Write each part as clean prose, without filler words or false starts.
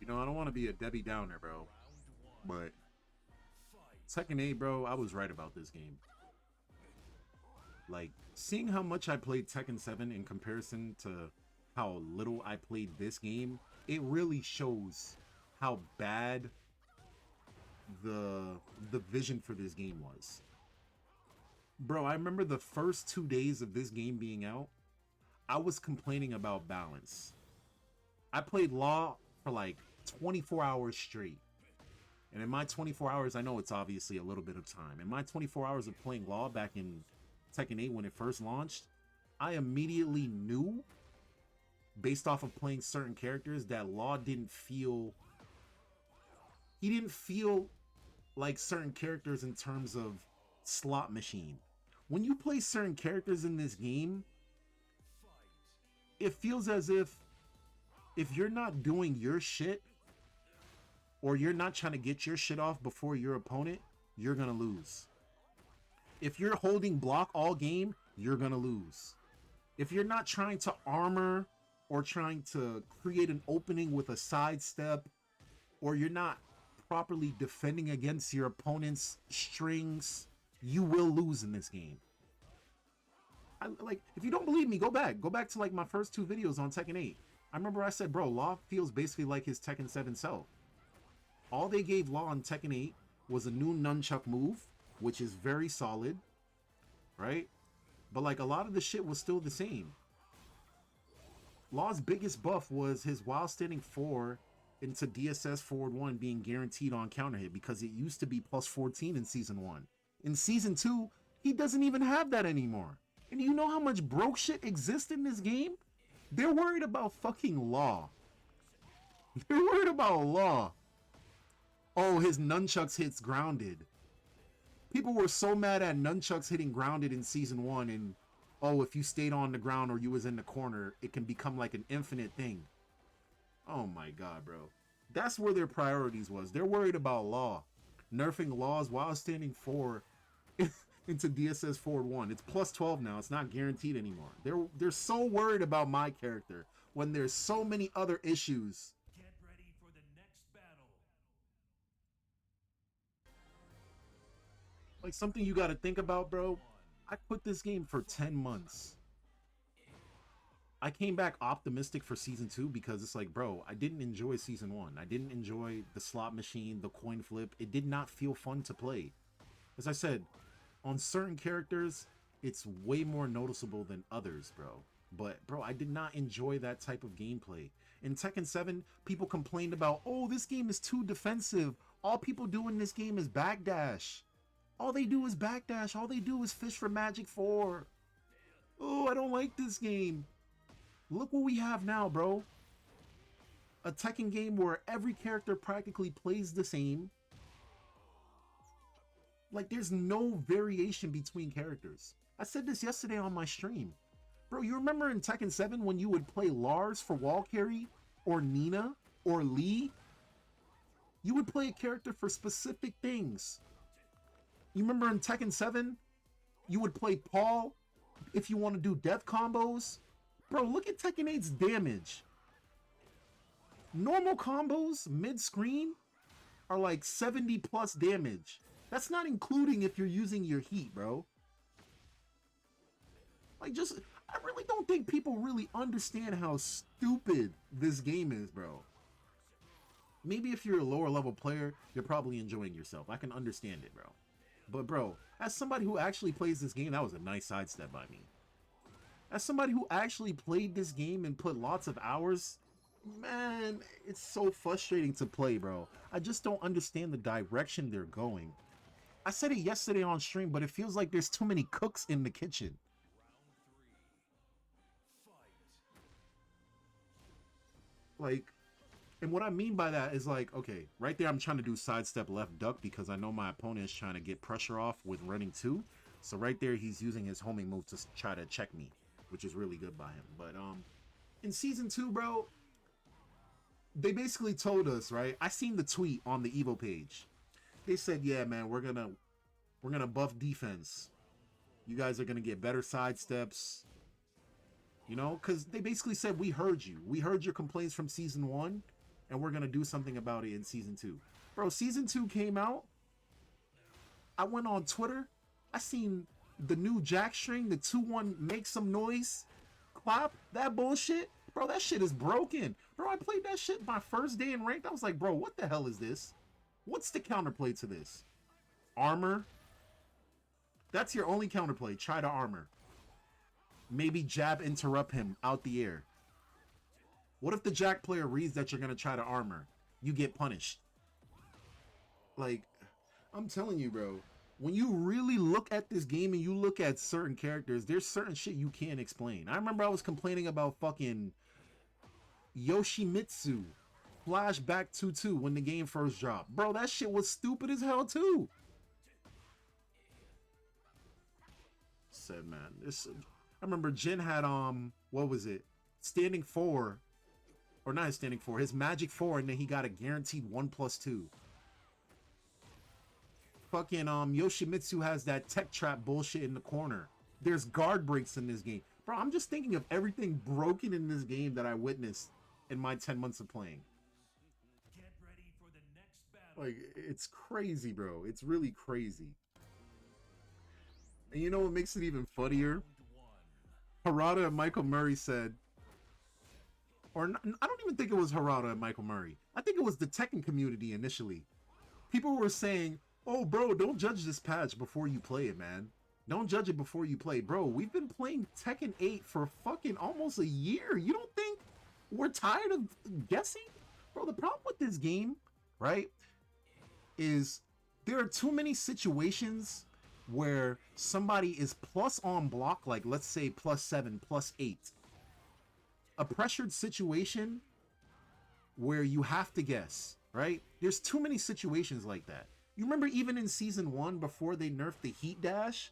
You know, I don't want to be a Debbie Downer, bro, but Tekken 8, bro, I was right about this game. Like, seeing how much I played Tekken 7 in comparison to how little I played this game, it really shows how bad the vision for this game was. Bro, I remember the first 2 days of this game being out, I was complaining about balance. I played Law for like 24 hours straight. And in my 24 hours, I know it's obviously a little bit of time. In my 24 hours of playing Law back in Tekken 8 when it first launched, I immediately knew, based off of playing certain characters, that Law didn't feel... He didn't feel like certain characters in terms of slot machine. When you play certain characters in this game, it feels as if you're not doing your shit, or you're not trying to get your shit off before your opponent, you're gonna lose. If you're holding block all game, you're gonna lose. If you're not trying to armor or trying to create an opening with a sidestep, or you're not properly defending against your opponent's strings, you will lose in this game. Like, if you don't believe me, go back to like my first 2 videos on Tekken 8. I remember I said, bro, Law feels basically like his Tekken 7 self. All they gave Law on Tekken 8 was a new nunchuck move, which is very solid, right? But like, a lot of the shit was still the same. Law's biggest buff was his while standing 4 into DSS forward 1 being guaranteed on counter hit, because it used to be plus 14 in Season 1. In Season 2, he doesn't even have that anymore. And you know how much broke shit exists in this game? They're worried about fucking Law. They're worried about Law. Oh, his nunchucks hits grounded. People were so mad at nunchucks hitting grounded in Season 1, and oh, if you stayed on the ground or you was in the corner, it can become like an infinite thing. Oh my god, bro. That's where their priorities was. They're worried about Law. Nerfing Law's while standing 4 into DSS forward 1. It's plus 12 now. It's not guaranteed anymore. They're so worried about my character when there's so many other issues. Get ready for the next battle. Like, something you gotta think about, bro. I quit this game for 10 months. I came back optimistic for Season 2 because it's like, bro, I didn't enjoy Season 1. I didn't enjoy the slot machine, the coin flip. It did not feel fun to play. As I said, on certain characters, it's way more noticeable than others, bro. But, bro, I did not enjoy that type of gameplay. In Tekken 7, people complained about, oh, this game is too defensive. All people do in this game is backdash. All they do is backdash. All they do is fish for Magic 4. Oh, I don't like this game. Look what we have now, bro. A Tekken game where every character practically plays the same. Like, there's no variation between characters. I said this yesterday on my stream. Bro, you remember in Tekken 7 when you would play Lars for wall carry? Or Nina? Or Lee? You would play a character for specific things. You remember in Tekken 7? You would play Paul if you want to do death combos? Bro, look at Tekken 8's damage. Normal combos, mid-screen, are like 70 plus damage. That's not including if you're using your heat, bro. Like, just, I really don't think people really understand how stupid this game is, bro. Maybe if you're a lower level player, you're probably enjoying yourself. I can understand it, bro. But, bro, as somebody who actually plays this game, that was a nice sidestep by me. As somebody who actually played this game and put lots of hours, man, it's so frustrating to play, bro. I just don't understand the direction they're going. I said it yesterday on stream, but it feels like there's too many cooks in the kitchen. Like, and what I mean by that is like, okay, right there I'm trying to do sidestep left duck because I know my opponent is trying to get pressure off with running 2. So right there he's using his homing move to try to check me, which is really good by him. But in Season 2, bro, they basically told us, right? I seen the tweet on the Evo page. They said, yeah, man, we're gonna buff defense. You guys are gonna get better sidesteps. You know, because they basically said, we heard you. We heard your complaints from Season 1. and we're gonna do something about it in season 2. Bro, season 2 came out. I went on Twitter. I seen the new jack string, the 2-1 make some noise clap, that bullshit. Bro, that shit is broken. Bro, I played that shit my first day in ranked. I was like, bro, what the hell is this? What's the counterplay to this? Armor. That's your only counterplay. Try to armor. Maybe jab interrupt him out the air. What if the jack player reads that you're going to try to armor? You get punished. Like, I'm telling you, bro. When you really look at this game and you look at certain characters, there's certain shit you can't explain. I remember I was complaining about fucking Yoshimitsu Flashback 2-2 when the game first dropped. Bro, that shit was stupid as hell too. Said, man, this... I remember Jin had, what was it? Standing 4. Or not his standing 4, his magic 4, and then he got a guaranteed 1+2. Fucking, Yoshimitsu has that tech trap bullshit in the corner. There's guard breaks in this game. Bro, I'm just thinking of everything broken in this game that I witnessed in my 10 months of playing. Get ready for the next battle. Like, it's crazy, bro. It's really crazy. And you know what makes it even funnier? Harada and Michael Murray said, or not, I don't even think it was Harada and Michael Murray. I think it was the Tekken community initially. People were saying, oh, bro, don't judge this patch before you play it, man. Don't judge it before you play. Bro, we've been playing Tekken 8 for fucking almost a year. You don't think we're tired of guessing? Bro, the problem with this game, right, is there are too many situations where somebody is plus on block, like let's say +7, +8. A pressured situation where you have to guess, right? There's too many situations like that. You remember even in season 1 before they nerfed the heat dash?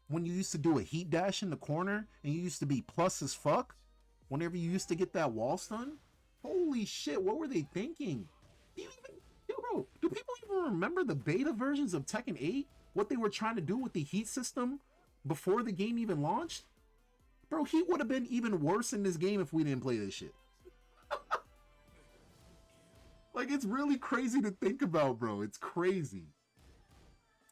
When you used to do a heat dash in the corner and you used to be plus as fuck? Whenever you used to get that wall stun? Holy shit, what were they thinking? Bro, do people even remember the beta versions of Tekken 8? What they were trying to do with the heat system before the game even launched? Bro, heat would have been even worse in this game if we didn't play this shit. Like, it's really crazy to think about, bro. It's crazy.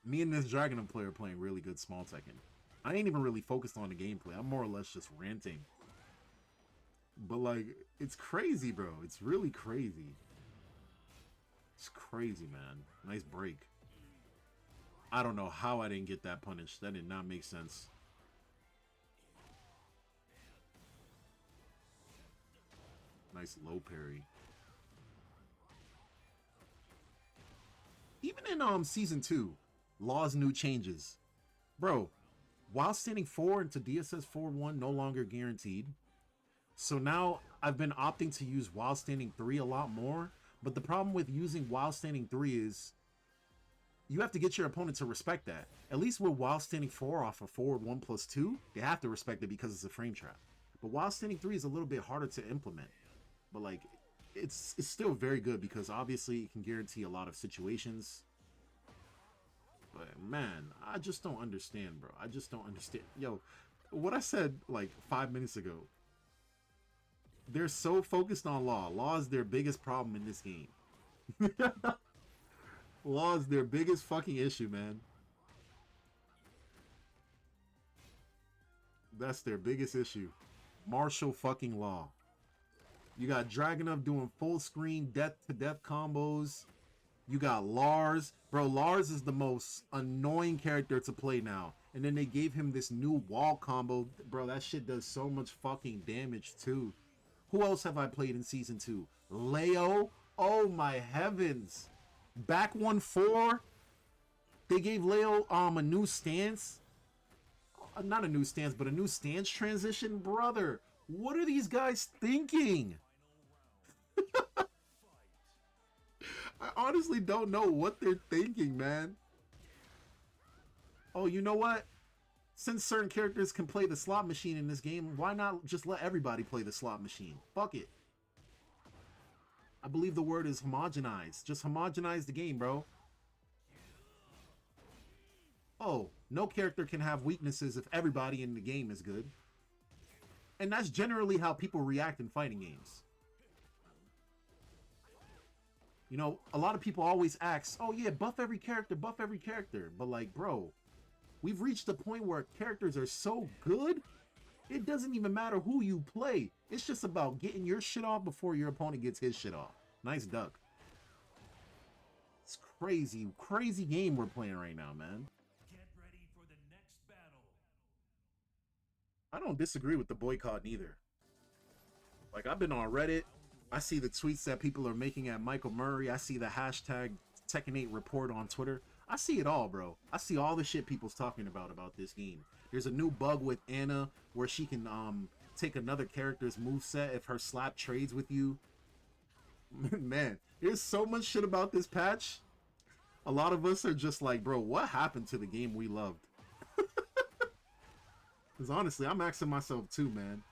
Me and this Dragon player are playing really good small Tekken. I ain't even really focused on the gameplay. I'm more or less just ranting. But, like, it's crazy, bro. It's really crazy. It's crazy, man. Nice break. I don't know how I didn't get that punished. That did not make sense. Nice low parry. Even in season 2, Law's new changes. Bro, while standing 4 into DSS 4-1 no longer guaranteed. So now I've been opting to use while standing 3 a lot more. But the problem with using while standing 3 is you have to get your opponent to respect that. At least with while standing 4 off of forward 1+2, they have to respect it because it's a frame trap. But while standing 3 is a little bit harder to implement. But like, it's still very good because obviously it can guarantee a lot of situations. But man, I just don't understand, bro. I just don't understand. Yo, what I said like 5 minutes ago. They're so focused on Law. Law is their biggest problem in this game. Law is their biggest fucking issue, man. That's their biggest issue. Martial fucking Law. You got Dragunov doing full screen death to death combos. You got Lars. Bro, Lars is the most annoying character to play now. And then they gave him this new wall combo. Bro, that shit does so much fucking damage too. Who else have I played in season 2? Leo. Oh my heavens. Back 1-4. They gave Leo a new stance. Not a new stance, but a new stance transition. Brother, what are these guys thinking? I honestly don't know what they're thinking, man. Oh, you know what? Since certain characters can play the slot machine in this game, why not just let everybody play the slot machine? Fuck it. I believe the word is homogenize. Just homogenize the game, bro. Oh, no character can have weaknesses if everybody in the game is good. And that's generally how people react in fighting games. You know, a lot of people always ask, oh yeah, buff every character, buff every character. But like, bro, we've reached a point where characters are so good, it doesn't even matter who you play. It's just about getting your shit off before your opponent gets his shit off. Nice duck. It's crazy, crazy game we're playing right now, man. Get ready for the next battle. I don't disagree with the boycott neither. Like, I've been on Reddit. I see the tweets that people are making at Michael Murray. I see the hashtag Tekken8 report on Twitter. I see it all, bro. I see all the shit people's talking about this game. There's a new bug with Anna where she can take another character's moveset if her slap trades with you. Man, there's so much shit about this patch. A lot of us are just like, bro, what happened to the game we loved? Because honestly, I'm asking myself too, man.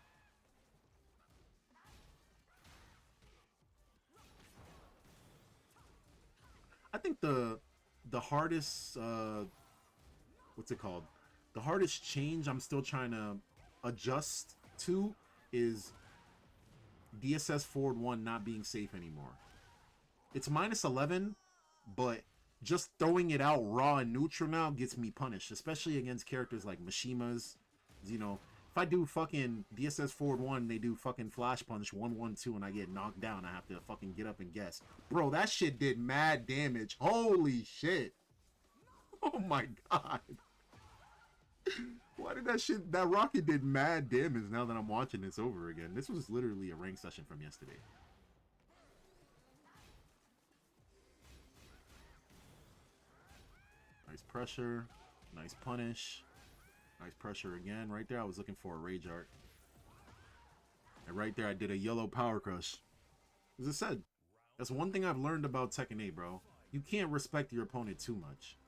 I think the hardest what's it called? The hardest change I'm still trying to adjust to is DSS forward 1 not being safe anymore. It's -11, but just throwing it out raw and neutral now gets me punished, especially against characters like Mishima's. You know, if I do fucking DSS forward 1, they do fucking flash punch 1-1-2 and I get knocked down, I have to fucking get up and guess. Bro, that shit did mad damage. Holy shit. Oh my god. Why did that rocket did mad damage now that I'm watching this over again? This was literally a rank session from yesterday. Nice pressure. Nice punish. Nice pressure again. Right there, I was looking for a rage art. And right there, I did a yellow power crush. As I said, that's one thing I've learned about Tekken 8, bro. You can't respect your opponent too much.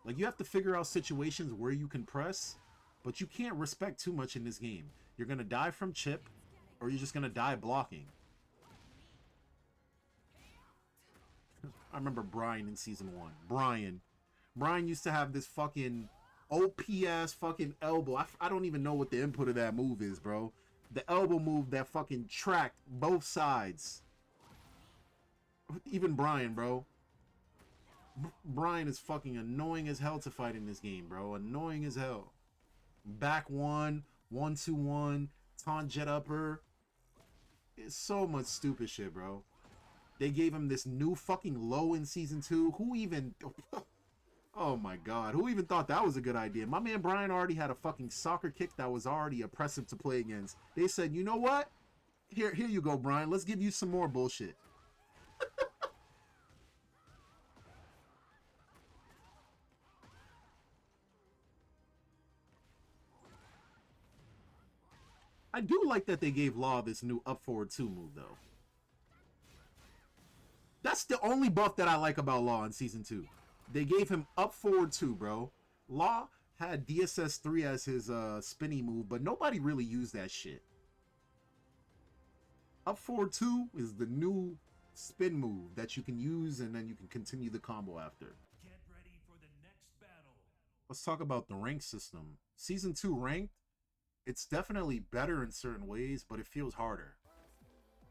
Like, you have to figure out situations where you can press, but you can't respect too much in this game. You're going to die from chip, or you're just going to die blocking. I remember Brian in Season 1. Brian used to have this fucking OPS fucking elbow. I don't even know what the input of that move is, bro. The elbow move that fucking tracked both sides. Even Brian, bro. Brian is fucking annoying as hell to fight in this game, bro. Annoying as hell. Back 1-2-1, taunt jet upper. It's so much stupid shit, bro. They gave him this new fucking low in Season 2. Who even... Oh my god, who even thought that was a good idea? My man Brian already had a fucking soccer kick that was already oppressive to play against. They said, you know what? Here you go, Brian. Let's give you some more bullshit. I do like that they gave Law this new up forward 2 move, though. That's the only buff that I like about Law in Season 2. They gave him up forward 2, bro. Law had DSS 3 as his spinny move, but nobody really used that shit. Up forward 2 is the new spin move that you can use and then you can continue the combo after. Get ready for the next battle. Let's talk about the rank system. Season 2 ranked, it's definitely better in certain ways, but it feels harder.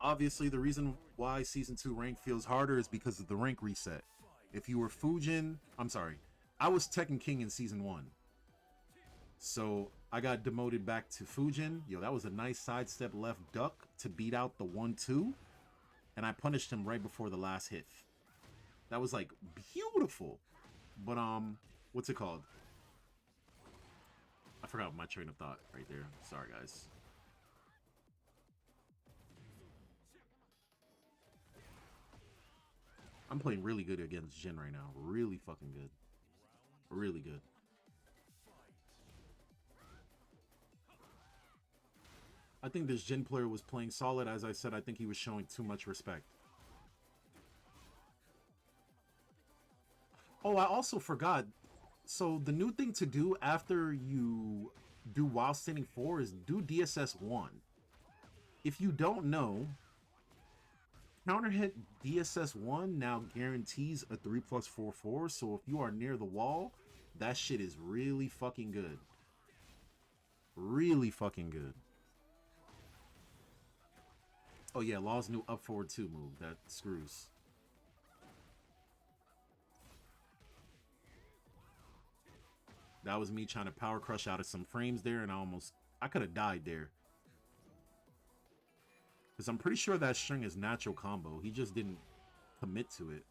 Obviously, the reason why Season 2 rank feels harder is because of the rank reset. If you were Fujin, I'm sorry, I was Tekken King in Season 1. So I got demoted back to Fujin. Yo, that was a nice sidestep left duck to beat out the 1-2. And I punished him right before the last hit. That was like beautiful. But what's it called? I forgot my train of thought right there. Sorry, guys. I'm playing really good against Jin right now. Really fucking good. Really good. I think this Jin player was playing solid. As I said, I think he was showing too much respect. Oh, I also forgot. So the new thing to do after you do while standing 4 is do DSS 1. If you don't know, counter hit DSS 1 now guarantees a 3+4/4. So if you are near the wall, that shit is really fucking good. Really fucking good. Oh yeah, Law's new up forward 2 move. That screws. That was me trying to power crush out of some frames there, and I could have died there. Because I'm pretty sure that string is natural combo. He just didn't commit to it.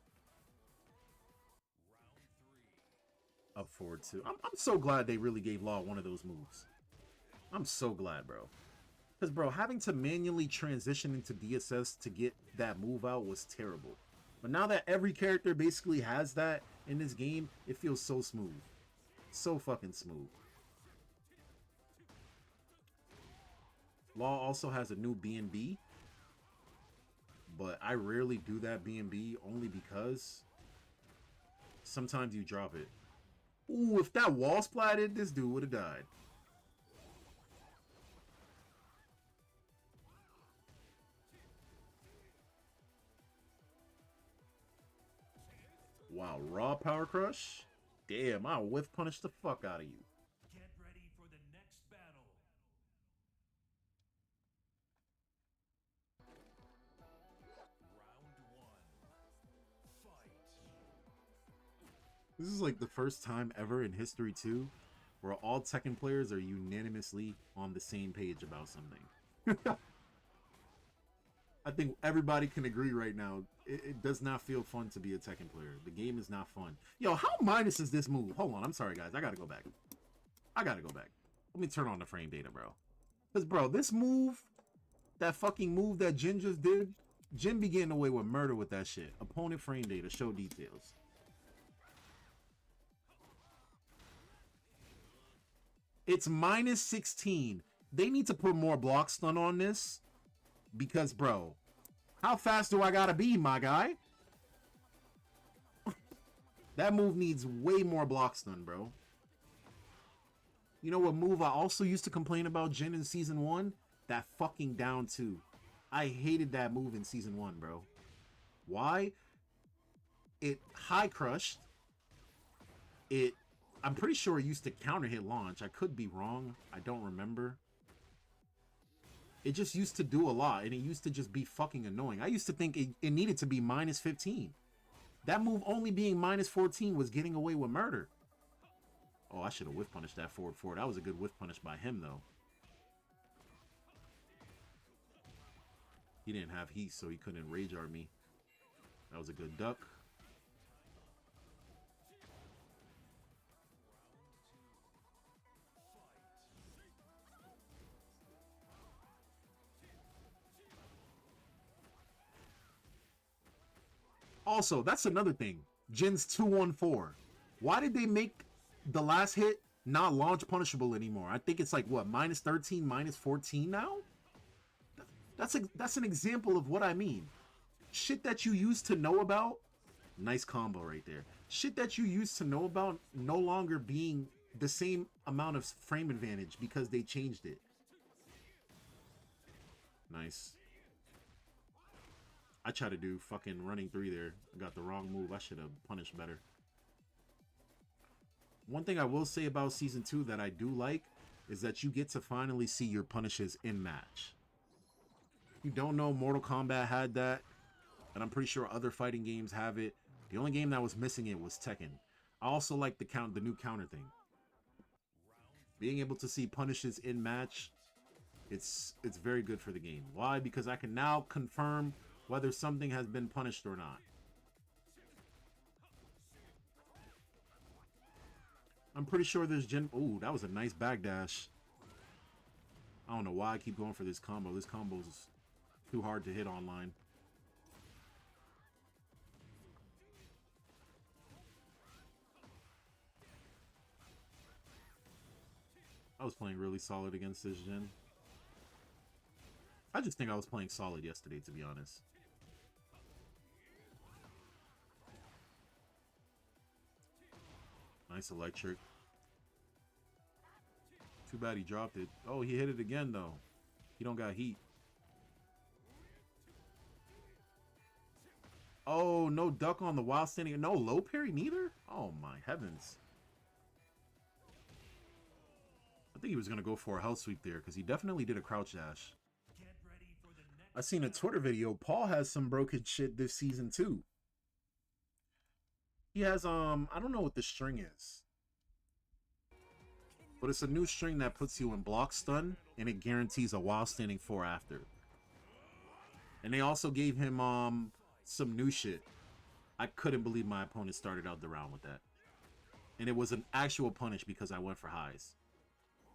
Up forward two. I'm so glad they really gave Law one of those moves. I'm so glad, bro. Because, bro, having to manually transition into DSS to get that move out was terrible. But now that every character basically has that in this game, it feels so smooth. So fucking smooth. Law also has a new B&B. But I rarely do that B&B only because sometimes you drop it. Ooh, if that wall splatted, this dude would have died. Wow, raw power crush? Damn, I'll whiff punish the fuck out of you. Get ready for the next battle. Round one. Fight. This is like the first time ever in history too, where all Tekken players are unanimously on the same page about something. I think everybody can agree right now. It does not feel fun to be a Tekken player. The game is not fun. Yo, how minus is this move? Hold on, I'm sorry guys. I gotta go back. Let me turn on the frame data, bro. Because, bro, this move, that fucking move that Jin just did, Jin be getting away with murder with that shit. Opponent frame data, show details. It's minus 16. They need to put more block stun on this. Because, bro, how fast do I gotta be, my guy? That move needs way more block stun, bro. You know what move I also used to complain about Jin in Season 1? That fucking down 2. I hated that move in Season 1, bro. Why? It high crushed. I'm pretty sure it used to counter hit launch. I could be wrong. I don't remember. It just used to do a lot, and it used to just be fucking annoying. I used to think it needed to be minus 15. That move only being minus 14 was getting away with murder. Oh, I should have whiff punished that forward four. That was a good whiff punish by him, though. He didn't have heat, so he couldn't rage art me. That was a good duck. Also, that's another thing. Jin's 214. Why did they make the last hit not launch punishable anymore? I think it's like, what, minus 13, minus 14 now? That's an example of what I mean. Shit that you used to know about. Nice combo right there. Shit that you used to know about no longer being the same amount of frame advantage because they changed it. Nice. I tried to do fucking running 3 there. I got the wrong move. I should have punished better. One thing I will say about Season 2 that I do like is that you get to finally see your punishes in match. You don't know, Mortal Kombat had that, and I'm pretty sure other fighting games have it. The only game that was missing it was Tekken. I also like the new counter thing. Being able to see punishes in match, it's very good for the game. Why? Because I can now confirm whether something has been punished or not. I'm pretty sure there's Ooh, that was a nice backdash. I don't know why I keep going for this combo. This combo is too hard to hit online. I was playing really solid against this Jin. I just think I was playing solid yesterday, to be honest. Nice electric. Too bad he dropped it. Oh, he hit it again, though. He don't got heat. Oh, no duck on the while standing. No low parry neither? Oh, my heavens. I think he was going to go for a hell sweep there because he definitely did a crouch dash. I seen a Twitter video. Paul has some broken shit this season, too. He has, I don't know what the string is. But it's a new string that puts you in block stun, and it guarantees a while standing 4 after. And they also gave him some new shit. I couldn't believe my opponent started out the round with that. And it was an actual punish because I went for highs.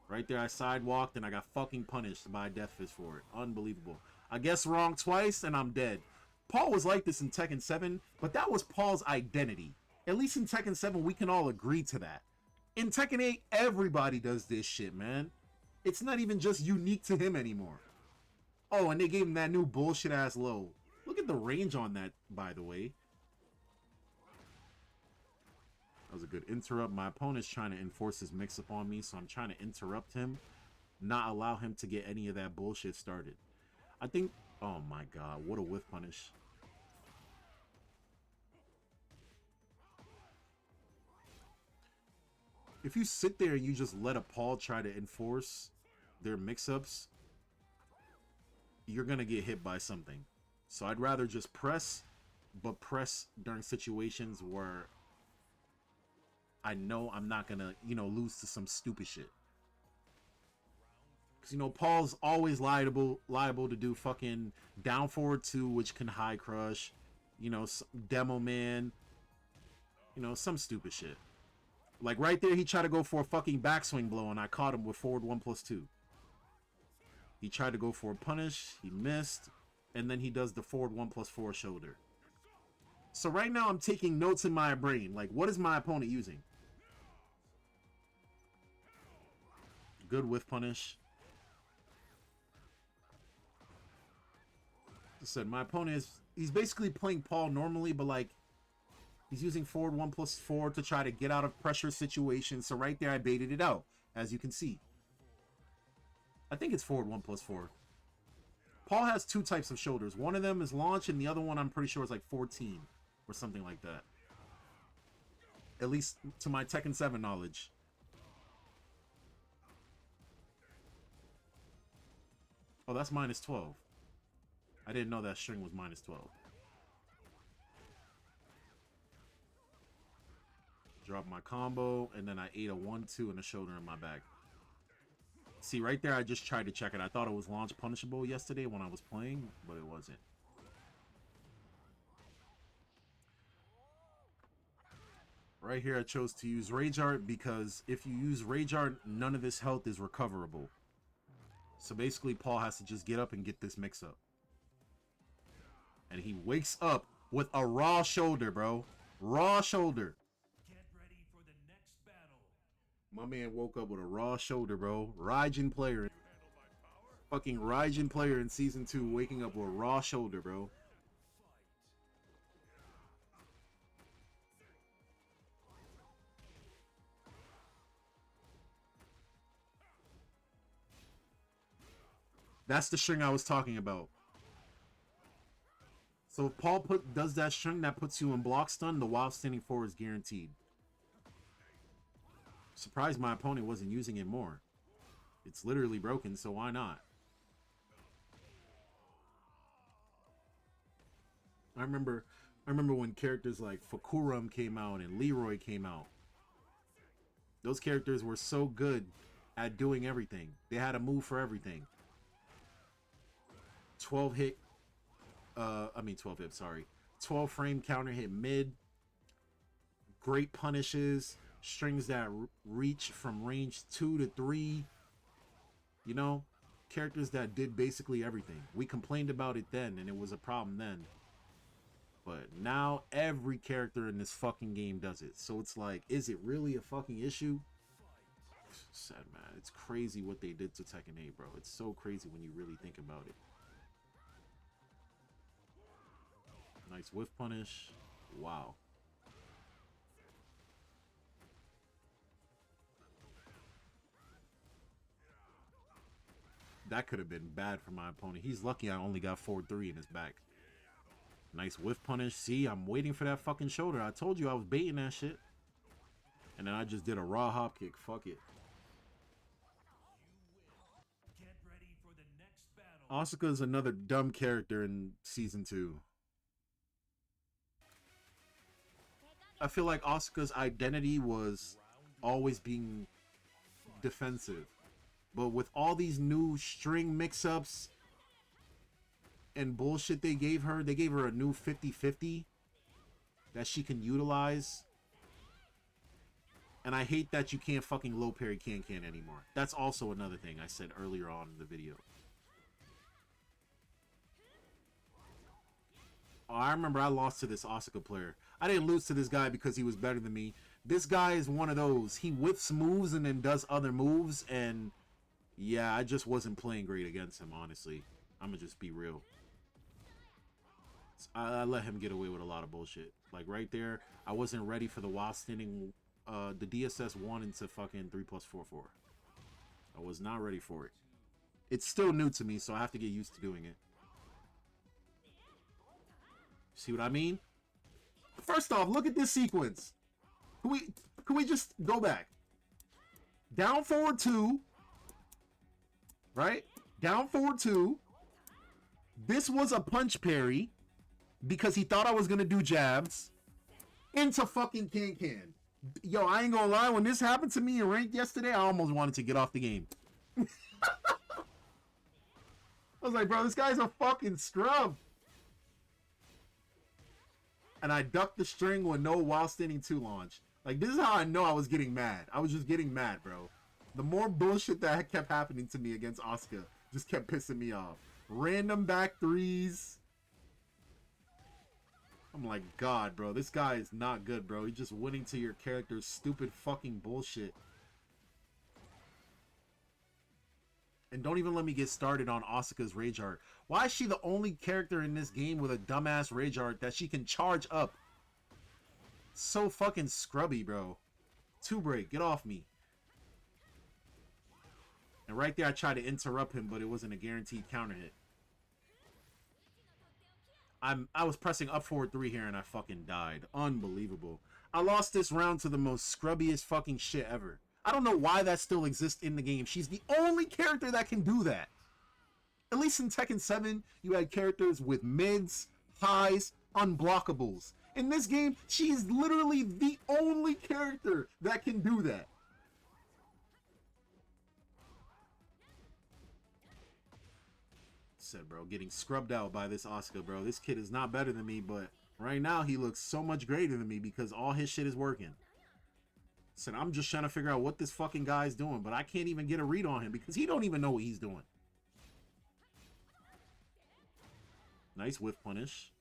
Right there, I sidewalked and I got fucking punished by Death Fist for it. Unbelievable. I guess wrong twice and I'm dead. Paul was like this in Tekken 7, but that was Paul's identity. At least in Tekken 7, we can all agree to that. In Tekken 8, everybody does this shit, man. It's not even just unique to him anymore. Oh, and they gave him that new bullshit-ass low. Look at the range on that, by the way. That was a good interrupt. My opponent's trying to enforce his mix-up on me, so I'm trying to interrupt him, not allow him to get any of that bullshit started. I think... Oh my god, what a whiff punish. If you sit there and you just let a Paul try to enforce their mix-ups, you're going to get hit by something. So I'd rather just press, but press during situations where I know I'm not going to, you know, lose to some stupid shit. Because, you know, Paul's always liable to do fucking down forward 2, which can high crush, you know, demo man, you know, some stupid shit. Like right there, he tried to go for a fucking backswing blow, and I caught him with forward 1+2. He tried to go for a punish, he missed, and then he does the forward 1+4 shoulder. So right now, I'm taking notes in my brain. Like, what is my opponent using? Good whiff punish. I said, my opponent is, he's basically playing Paul normally, but like, he's using forward 1+4 to try to get out of pressure situations. So right there, I baited it out, as you can see. I think it's forward 1+4. Paul has 2 types of shoulders. One of them is launch, and the other one I'm pretty sure is like 14 or something like that. At least to my Tekken 7 knowledge. Oh, that's -12. I didn't know that string was -12. Drop my combo, and then I ate a 1-2 and a shoulder in my back. See, right there, I just tried to check it. I thought it was launch punishable yesterday when I was playing, but it wasn't. Right here, I chose to use Rage Art because if you use Rage Art, none of this health is recoverable. So basically, Paul has to just get up and get this mix-up. And he wakes up with a raw shoulder, bro. Raw shoulder. Get ready for the next battle. My man woke up with a raw shoulder, bro. Raijin player. Fucking Raijin player in Season 2 waking up with a raw shoulder, bro. That's the string I was talking about. So if Paul does that string that puts you in block stun, the while standing 4 is guaranteed. Surprised my opponent wasn't using it more. It's literally broken, so why not? I remember when characters like Fakuram came out and Leroy came out. Those characters were so good at doing everything. They had a move for everything. 12 hit 12 hit, sorry. 12 frame counter hit mid. Great punishes. Strings that reach from range 2 to 3. You know, characters that did basically everything. We complained about it then, and it was a problem then. But now every character in this fucking game does it. So it's like, is it really a fucking issue? Sad, man. It's crazy what they did to Tekken 8, bro. It's so crazy when you really think about it. Nice whiff punish. Wow. That could have been bad for my opponent. He's lucky I only got 4-3 in his back. Nice whiff punish. See, I'm waiting for that fucking shoulder. I told you I was baiting that shit. And then I just did a raw hop kick. Fuck it. Get ready for the next battle. Asuka's another dumb character in Season 2. I feel like Asuka's identity was always being defensive. But with all these new string mix-ups and bullshit they gave her a new 50-50 that she can utilize. And I hate that you can't fucking low parry can anymore. That's also another thing I said earlier on in the video. Oh, I remember I lost to this Asuka player. I didn't lose to this guy because he was better than me. This guy is one of those. He whiffs moves and then does other moves. And yeah, I just wasn't playing great against him, honestly. I'm going to just be real. I let him get away with a lot of bullshit. Like right there, I wasn't ready for the while standing the DSS 1 into fucking 3+4-4. I was not ready for it. It's still new to me, so I have to get used to doing it. See what I mean? First off, look at this sequence. Can we just go back? Down forward 2. Right? Down forward 2. This was a punch parry because he thought I was going to do jabs into fucking can. Yo, I ain't gonna lie. When this happened to me in ranked yesterday, I almost wanted to get off the game. I was like, bro, this guy's a fucking scrub. And I ducked the string with no while standing 2 launch. Like, this is how I know I was getting mad. I was just getting mad, bro. The more bullshit that kept happening to me against Asuka just kept pissing me off. Random back 3s. I'm like, God, bro, this guy is not good, bro. He's just winning to your character's stupid fucking bullshit. And don't even let me get started on Asuka's rage art. Why is she the only character in this game with a dumbass rage art that she can charge up? So fucking scrubby, bro. 2 break, get off me. And right there, I tried to interrupt him, but it wasn't a guaranteed counter hit. I was pressing up forward 3 here and I fucking died. Unbelievable. I lost this round to the most scrubbiest fucking shit ever. I don't know why that still exists in the game. She's the only character that can do that. At least in Tekken 7, you had characters with mids, highs, unblockables. In this game, she is literally the only character that can do that. Said, bro, getting scrubbed out by this Asuka, bro. This kid is not better than me, but right now he looks so much greater than me because all his shit is working. Said, I'm just trying to figure out what this fucking guy's doing, but I can't even get a read on him because he don't even know what he's doing. Nice whiff punish.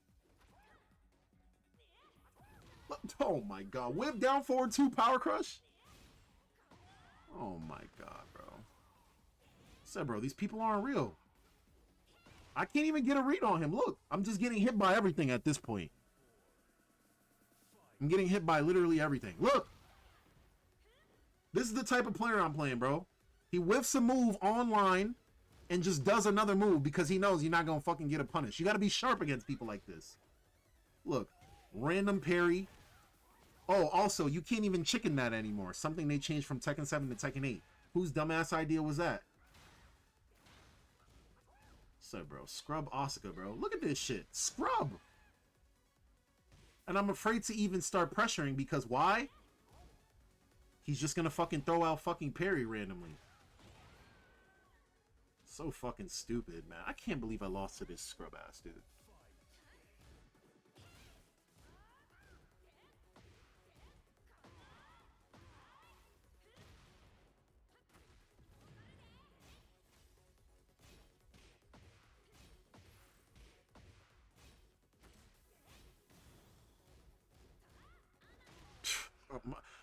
Oh my god. Whip down forward 2 power crush? Oh my god, bro. Said, bro, these people aren't real. I can't even get a read on him. Look, I'm just getting hit by everything at this point. I'm getting hit by literally everything. Look. This is the type of player I'm playing, bro. He whiffs a move online and just does another move because he knows you're not going to fucking get a punish. You got to be sharp against people like this. Look. Random parry. Oh, also, you can't even chicken that anymore. Something they changed from Tekken 7 to Tekken 8. Whose dumbass idea was that? So, bro, scrub Asuka, bro. Look at this shit. Scrub. And I'm afraid to even start pressuring because why? He's just gonna fucking throw out fucking parry randomly. So fucking stupid, man. I can't believe I lost to this scrub ass, dude.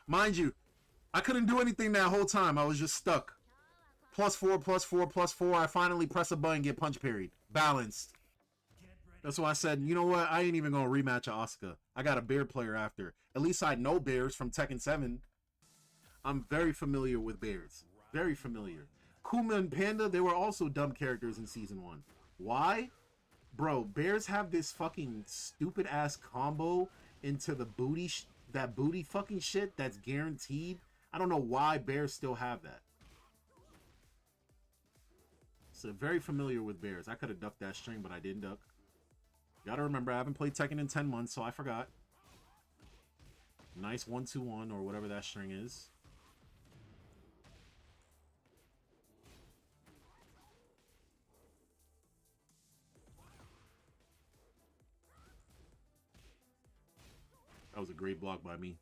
Mind you, I couldn't do anything that whole time. I was just stuck. +4, +4, +4. I finally press a button, get punch parried. Balanced. That's why I said, you know what? I ain't even going to rematch a Asuka. I got a bear player after. At least I know bears from Tekken 7. I'm very familiar with bears. Very familiar. Kuma and Panda, they were also dumb characters in Season 1. Why? Bro, bears have this fucking stupid ass combo into the booty that booty fucking shit that's guaranteed. I don't know why bears still have that. So very familiar with bears. I could have ducked that string, but I didn't duck. Gotta remember, I haven't played Tekken in 10 months, so I forgot. Nice 1-2-1 or whatever that string is. That was a great block by me.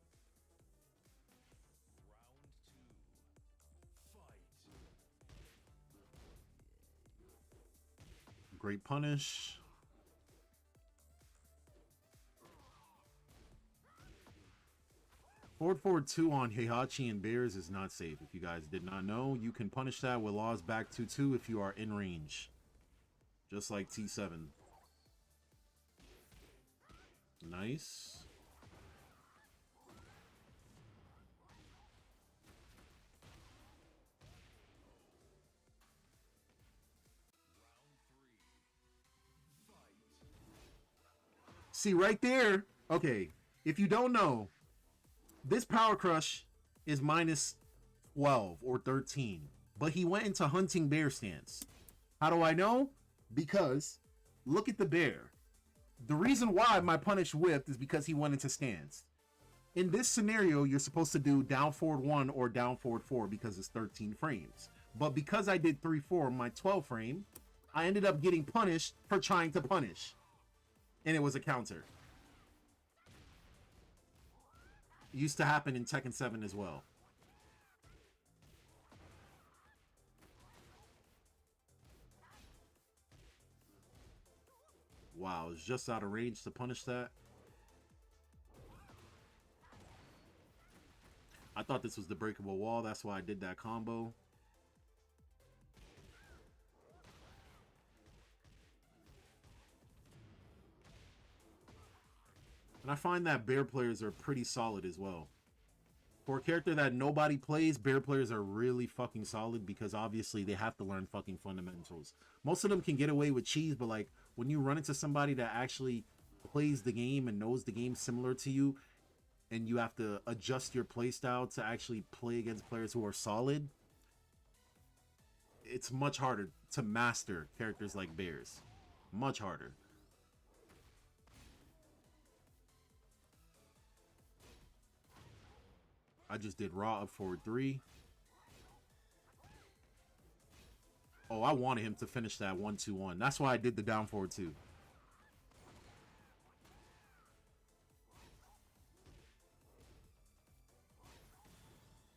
Great punish. Forward 2 on Heihachi and Bears is not safe. If you guys did not know, you can punish that with Law's back 2-2 if you are in range. Just like T7. Nice. See, right there. Okay, if you don't know, this Power Crush is minus 12 or 13. But he went into Hunting Bear stance. How do I know? Because look at the bear. The reason why my punish whipped is because he went into stance. In this scenario, you're supposed to do down forward 1 or down forward 4 because it's 13 frames. But because I did 3-4 my 12 frame, I ended up getting punished for trying to punish. And it was a counter. It used to happen in Tekken 7 as well. Wow, it's just out of range to punish that. I thought this was the breakable wall. That's why I did that combo. And I find that bear players are pretty solid as well. For a character that nobody plays, bear players are really fucking solid because obviously they have to learn fucking fundamentals. Most of them can get away with cheese, but like when you run into somebody that actually plays the game and knows the game similar to you, and you have to adjust your playstyle to actually play against players who are solid, it's much harder to master characters like bears. Much harder. I just did raw up forward 3. Oh, I wanted him to finish that 1-2-1. That's why I did the down forward 2.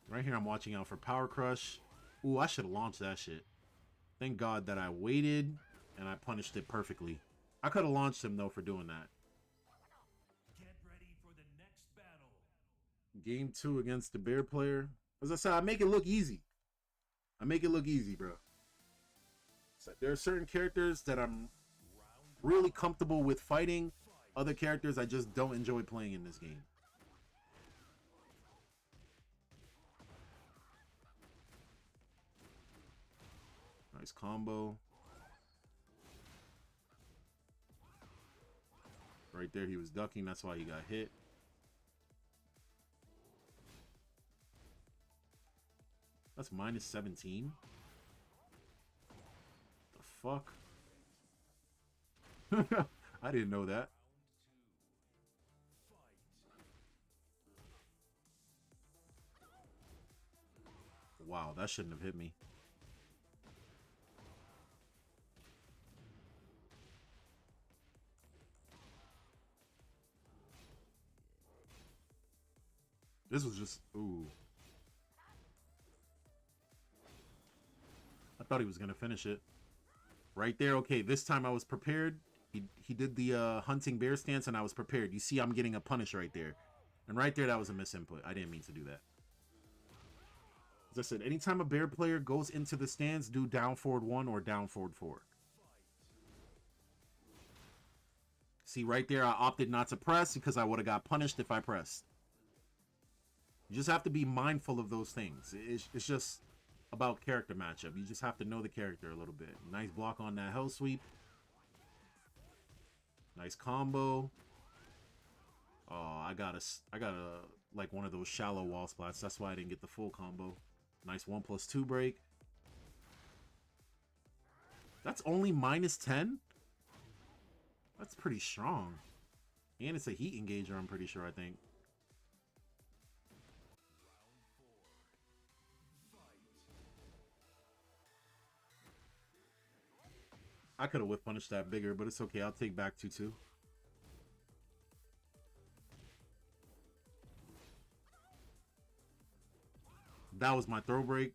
Right here, I'm watching out for Power Crush. Ooh, I should have launched that shit. Thank God that I waited and I punished it perfectly. I could have launched him, though, for doing that. Get ready for the next battle. Game 2 against the bear player. As I said, I make it look easy. I make it look easy, bro. So there are certain characters that I'm really comfortable with fighting. Other characters I just don't enjoy playing in this game. Nice combo. Right there, he was ducking. That's why he got hit. That's minus 17. The fuck? I didn't know that. Wow, that shouldn't have hit me. This was just, ooh. I thought he was going to finish it. Right there, okay, this time I was prepared. He did the hunting bear stance and I was prepared. You see I'm getting a punish right there. And right there, that was a misinput. I didn't mean to do that. As I said, anytime a bear player goes into the stance, do down forward 1 or down forward 4. See, right there, I opted not to press because I would have got punished if I pressed. You just have to be mindful of those things. It's just about character matchup. You just have to know the character a little bit. Nice block on that hell sweep. Nice combo. Oh, I got a like one of those shallow wall splats. That's why I didn't get the full combo. Nice 1+2 break. That's only minus 10? That's pretty strong. And it's a heat engager, I'm pretty sure, I think. I could have whip punished that bigger, but it's okay. I'll take back 2-2. That was my throw break.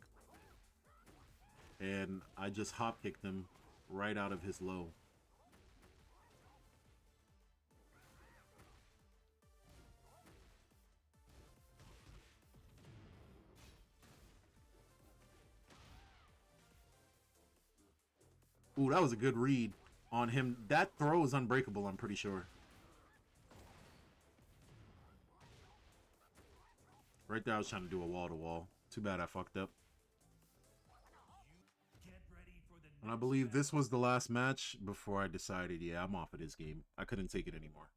And I just hop kicked him right out of his low. Ooh, that was a good read on him. That throw is unbreakable, I'm pretty sure. Right there, I was trying to do a wall-to-wall. Too bad I fucked up. And I believe this was the last match before I decided, yeah, I'm off of this game. I couldn't take it anymore.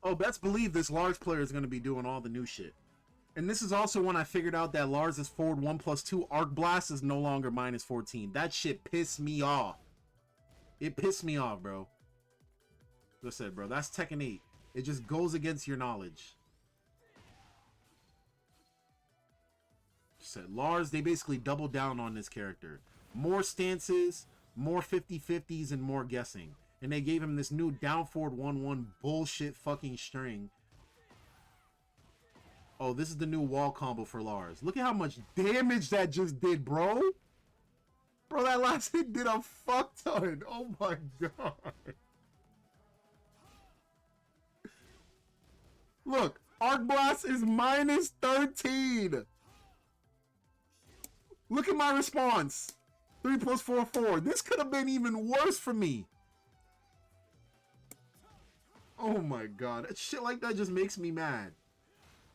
Oh, best believe this Lars player is going to be doing all the new shit. And this is also when I figured out that Lars is forward 1+2. Arc Blast is no longer -14. That shit pissed me off. It pissed me off, bro. Like I said, bro, that's Tekken 8. It just goes against your knowledge. Said Lars, they basically doubled down on this character. More stances, more 50-50s, and more guessing. And they gave him this new down forward 1-1 bullshit fucking string. Oh, this is the new wall combo for Lars. Look at how much damage that just did, bro. Bro, that last hit did a fuck ton. Oh my god. Look, Arc Blast is -13. Look at my response. 3 + 4, 4. This could have been even worse for me. Oh my god. Shit like that just makes me mad.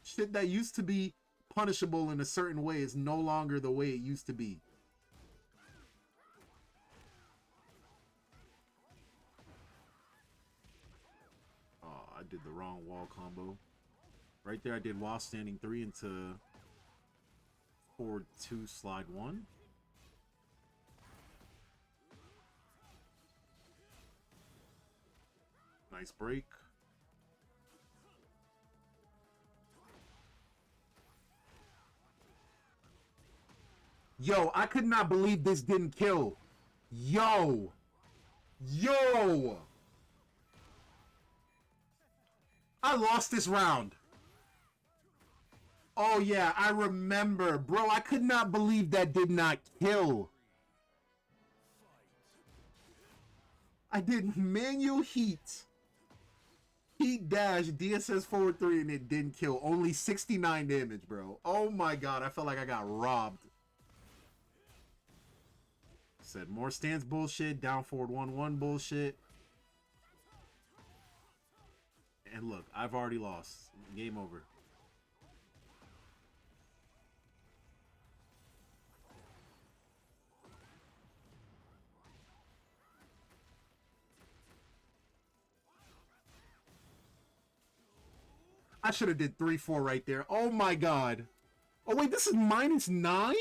Shit that used to be punishable in a certain way is no longer the way it used to be. Oh, I did the wrong wall combo. Right there I did while standing 3 into forward 2 slide 1. Nice break. Yo, I could not believe this didn't kill. Yo. Yo. I lost this round. Oh yeah, I remember. Bro, I could not believe that did not kill. I did manual heat. Heat dash, DSS forward 3, and it didn't kill. Only 69 damage, bro. Oh my god, I felt like I got robbed. Said more stance bullshit, down forward 1-1 bullshit. And look, I've already lost. Game over. I should have did 3-4 right there. Oh my god. Oh wait, this is -9?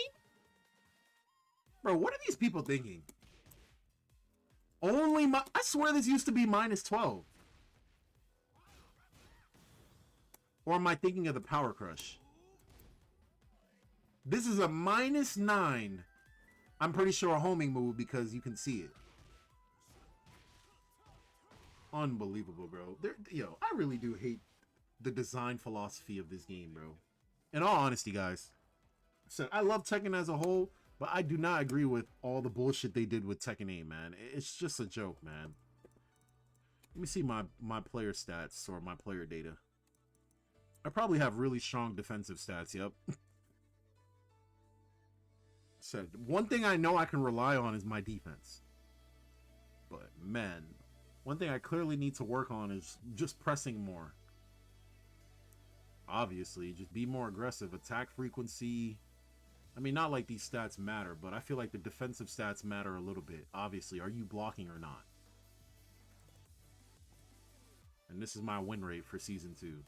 Bro, what are these people thinking? I swear this used to be -12. Or am I thinking of the Power Crush? This is a -9. I'm pretty sure a homing move because you can see it. Unbelievable, bro. Yo, I really do hate the design philosophy of this game, bro. In all honesty, guys. So I love Tekken as a whole, but I do not agree with all the bullshit they did with Tekken 8, man. It's just a joke, man. Let me see my player stats or my player data. I probably have really strong defensive stats, yep. Said one thing I know I can rely on is my defense. But man, one thing I clearly need to work on is just pressing more. Obviously, just be more aggressive. Attack frequency. I mean, not like these stats matter, but I feel like the defensive stats matter a little bit. Obviously, are you blocking or not? And this is my win rate for Season 2.